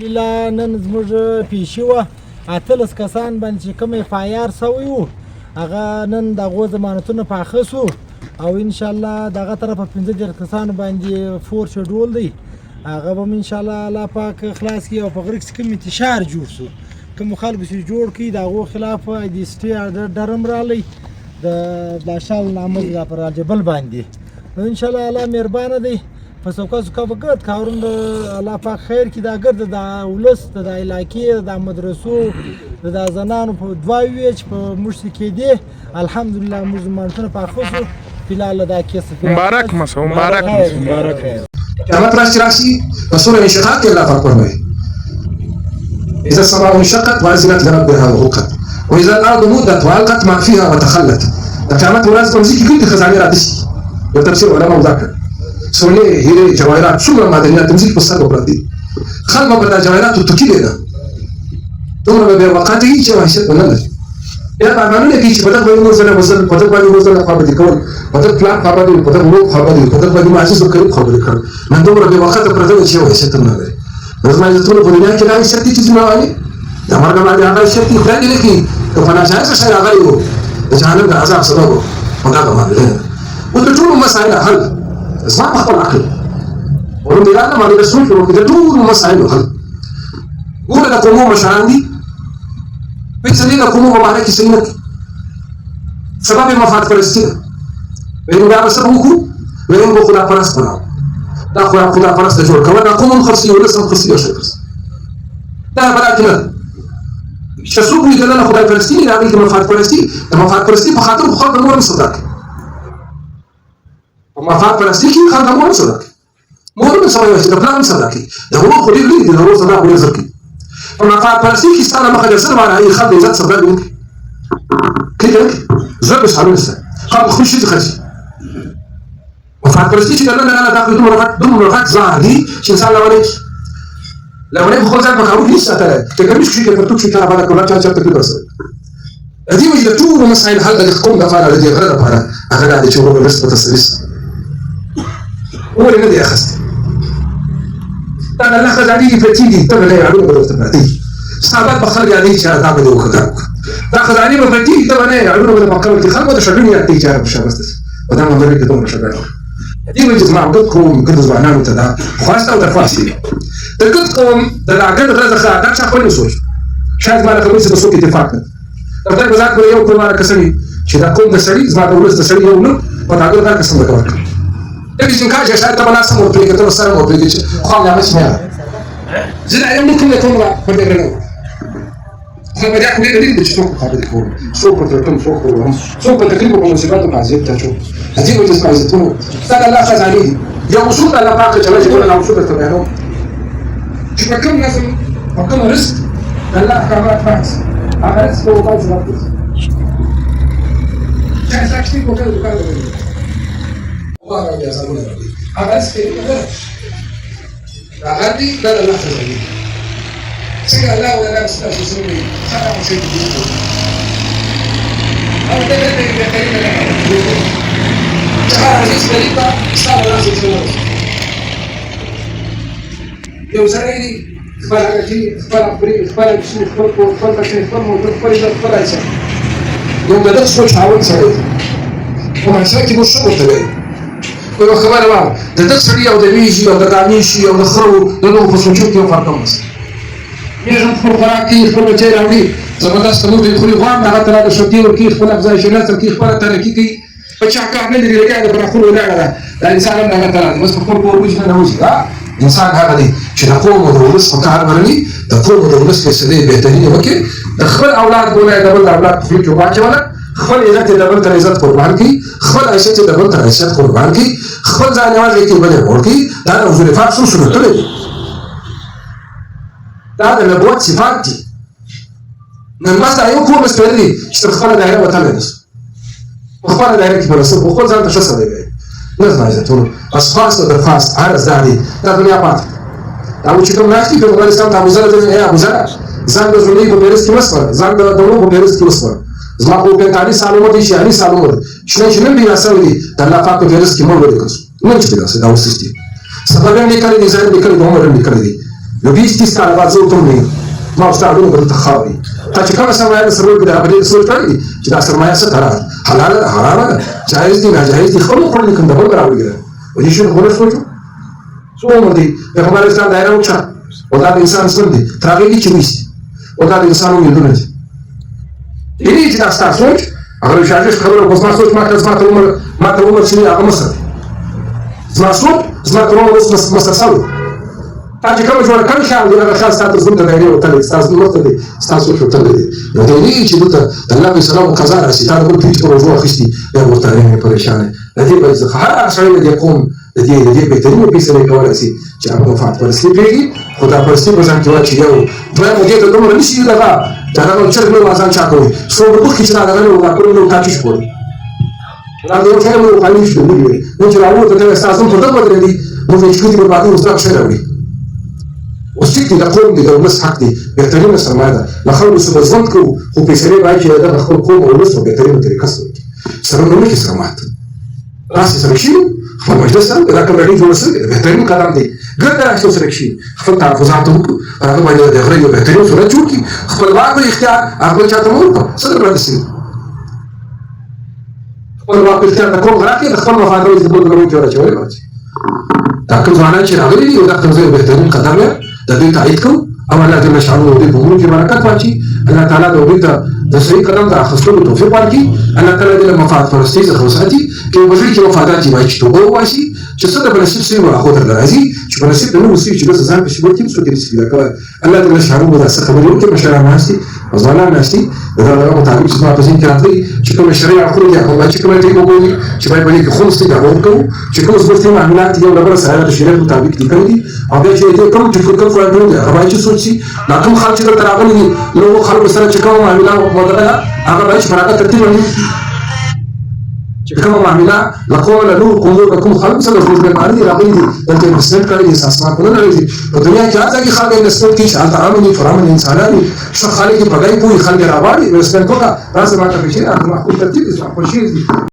الحمدلله نن زموږ پیشي وه 18 کسان باندې چې کوم FIR سوی وو هغه نن د هغو ضمانتونه پاخه سو او انشاءالله دغه طرفه 15 کسانو باندې فور شډول دی هغه به انشاءالله الله پاک خلاص کړي او په غره کې کوم انتشار جوړ سو کوم خلکو چې جوړ کړي د هغو خلاف د سټي ډرم رالی د باشال نامه د پر جبل باندې انشاءالله الله مهربانه دی په څوکا څوکا به ګرد کارون د الله پاک خیر کړي دا ګرد د ولس د علاقې د مدرسو د زنانو په دواوی چې په موږ کېدې الحمدلله موږ ضمانتونه پاخه سو فیلال دا کیس مبارک مسو مبارک قیامت راشي رسول انشقاق الله فرق فرمایي اذا السماء انشقت وازنت لربها وحقت واذا الارض مدت والقت ما فيها وتخلت دا قیامت ورځ په ځکه کې خزانه راځي یو تفسیر علماء ذکر سولې هیره جواهرات څومره معدنیات تمثيل په سر وپرتي خلک په دا جواهرات توکي دي دومره به وقته چې وحشت نه لري یا باندې کې چې په دغه یو ځل وزن په دغه یو ځل خبرې دي کول په دغه پلان خبرې دي په دغه وو خبرې دي په دغه باندې معزز وکړي خبرې کړ من دومره به وقته پر دغه چې وحشت نه لري نظم یې ټول په دنیا کې راځي شتي چې ما وایي دا مرګ باندې هغه شتي خدای دې کې په فناشایز سره هغه یو جهنم د عذاب سبب وګړه باندې او ټول مسائل حل زما خپل عقل ورته دا ما د رسول په کې ټول مسائل حل ګوره د کومو مشران دي په څه نه کومو مبارک سنت سبب مفاد پرستی وینو دا سبب کو وینو خدا پرست بناو دا خدا پرست جوړ کړه دا کوم خرسي ولسم خرسي شي دا براتنه شسوق دي دلته خدای پرستی نه راغلی مفاد پرستی د مفاد پرستی په خاطر خو د نور صدق په مفاد پرستی کې خاطر مور صدق مور سره یو څه پلان صدق دا هو خو دې د نور صدق ولې ځکه په مفاد پرستی کې ستاسو مخه سره باندې خلک عزت صدق دي كده زرب سالون السنة خلق خش تخشي مفاد پرستی چې دلته نه داخل دومره غټ ځای دي چې انسان لو نه خو ځان په کارو کې ساتل ته کوم شي کې پرتو چې تا باندې کولا چا ته کېدو سره دې وجه ټول مسائل حل د قوم د فعال دي غره لپاره هغه د شغل رسمه تسليس ولې نه دي اخست انا لا خدعني فتيدي تبع لا يعلم بدو تبعتي استعباد بخرج يعني شيء هذا بدو خدعك تاخذ عليه بفتيدي تبع لا يعلم بدو بقول خلق ولا شغلني يعطي جارب شبستس وده ما دري كده شغال دي وجه جماعه بدكم كده زعلان وتدا خاصه وتفاصيل تقدكم دلعقد غير خا دا شخص نسوي شاید ما لكم بس بسوق اتفاق طب بذاك يوم كل مره كسري چې دا کوم د سړي زما د ولس د سړي یو نو په هغه دا قسم وکړ دغه څنګه چې شاید ته بناسم او پرې کتل سره مو پرې چې خو لا مش نه زين ايام ممكن يكون په دغه نو خو بدا خو دې چې څوک خبرې کوي څوک په تم څوک په تقریبا په مصیبات ما زیات تاسو هذه وجه اسمها زيتون سال الله خذ عليه يا وصول الله باقي جل جلاله انا وصول تبعهم شوف كم لازم وكم رزق الله كمان فاز هذا رزق هو فاز رزق كان ساكتين وكذا وكذا والله يا زلمه هذا رزق هذه لا لا لحظه سير الله ولا استاذ سوري خلاص سيد هذا ده جهاز اسبريتا صار لازم تسوي يو زرعي خبر كذي خبر بري خبر شيء خبر شيء خبر موضوع خبر شيء يوم بدأت صوت حاول سعيد وما ساكت بالصوت تبعي ولو خبر ما تدخل أو دميجي أو دعميشي أو دخلوا لأنه خصوصيات يوم فرقمس يجب خبر خراكي خبر جاي عملي زبادة تموت يدخلي غام نعت هذا الشدي وكيف خبر أبزاي شناس وكيف خبر تركيكي بتشعك عمل اللي قاعد بنقول ولا لا الإنسان ما مثلا بس بقول وجهنا وجه إنسان هذا دي شنقوم ودولس فكار مرني تقوم ودولس كسلي بهتني وكي خبر أولاد ولا دبل أولاد خليك وباجي ولا خبر إذا تدبل تريزات قربانكي خبر عيشة تدبل تريزات قربانكي خبر زاني واجي كي بدي أقولكي ده نزول فاصل شو نقولي ده نبوات صفاتي من مسا يوم بس تقولي اشتغل دائرة وتلبس وخبر دائرة كبرس وخبر زان تشسر ده نزل عايزة تقول أشخاص ودرخاص عارف زادي ده دنيا بات أبو شكل ناشتي في أفغانستان تابو زاد ده أبو زاد زاد زولي ببيرس كمسفر زاد دولو ببيرس كمسفر زما کو په تاریخ سالو دي شهري سالو شنو بیا سوي الله پاک ببيرس کې مور ورکړ نو چې دا څه دا وسستي سبب یې کړی دي ځای یې کړی دومره یې کړی دي یو 20-30 کاله بعد زه ورته ووایم ما او ستا اړونه به دلته خاوري تا چې کومه سرمایه د سرور کړې هغه په دې سوچ کړی دی چې دا سرمایه څه قرار ده حلاله ده حرامه ده جایز دي ناجایز دي خپل وخوړل کوم د بل به راوړي و دې شنو خو نه سوچو څو عمر دی پیغمبر اسلام دایره وکړه او دا د انسان سر دی تر هغې دي چې ویستي او دا د انسان امیدونه دي یعنې چې دا ستا سوچ هغه شاګرد خبره خو زما سوچ ما ته عمر شوي هغه مصر دی زما سوچ زما تر عمر اوس مصر شوی تا چې کومه جوړه کړې خیال دی هغه خیال ستا تر زړه د دایرې وتلی ستا زړه مخته دی ستا سوچ وتلی دی نو دی نه چې دلته د الله علیه السلام قضا راشي تا د بل پیټ پر اوږو اخیستي بیا ورته اړینې پریشانه د دې باید هر هغه سړی د دې قوم د دې بهترینو فیصلې کولی شي چې هغه مفاد پرستي پرېږدي خو دا پرستي په ځان کې واچي یو دویم دې ته دومره نه شي دغه چې هغه چرګ نه اذان چا کوي څو مخکې چې دغه نه ولا کړو نو تاکي شو دا یو څه مو خالي شو نو چې راوته ته تاسو په دغه ودرېدي نو چې دې په باندې اوس دا څه راوړي اوس چې د قوم د ولس حق دی بهترینه سرمایه ده له خلکو سره ژوند کوو خو فیصلې باید چې د خپل قوم او ولس په بهترینه طریقه سره وکړي سره نو کې سرمایه راسي سره شي خپل مجلس سره دا کوم راډیو جوړ سره بهترین قدم دی ګرځه راځو سره شي خپل تحفظات وکړو هغه باندې د غریو بهترین صورت جوړ کړي خپل واک او اختیار هغه چاته ورکړو سره راځي خپل واک اختیار د کوم راکې د خپل مفاد او د بل غوړي جوړ چوي دا کوم ځوانان چې راغلي دي دا کوم ځای بهترین قدم دی د دې تایید کوو او الله جل شانه دې په موږ کې برکت واچي الله تعالی د د صحیح قدم د اخیستلو توفیق ورکړي الله تعالی دې مفاد پرستي څخه وساتي چې وګړي چې مفادات یې واچي توبه واسي چې څه د بنصیب سي ورخو ته راځي چې بنصیب نو وسی چې بس ځان په شی ورته څه دې سي دا الله جل شانه دا څه خبرې وکړي مشران ناشتي ځوانان ناشتي دا له مطابق چې ما په ځین کې راځي چې کوم شریعه خو دې هغه چې کوم دې وګوري چې باید باندې کې خلص دې ورکو چې کوم څه معاملات یو لبر سره د شریعه مطابق دي کړی او بیا چې دې کوم چې فکر کوي دا هغه چې سوچي دا کوم خلک چې تراغلي دي نو خلک سره چې کوم معاملات مدته هغه باید برکت ترتیب ونی چې کوم معاملات لقول له قوم کوم خلک سره روز به باندې راغلي دي دلته مسلمان کړي دي اساسات نه لري په دنیا کې هغه خلک انسان کې شاته عامل فرامن انساناني شو خلک په ګای کوي خلک راوړي مسلمان کوه راځي ما ته شي هغه ترتیب دي خو شي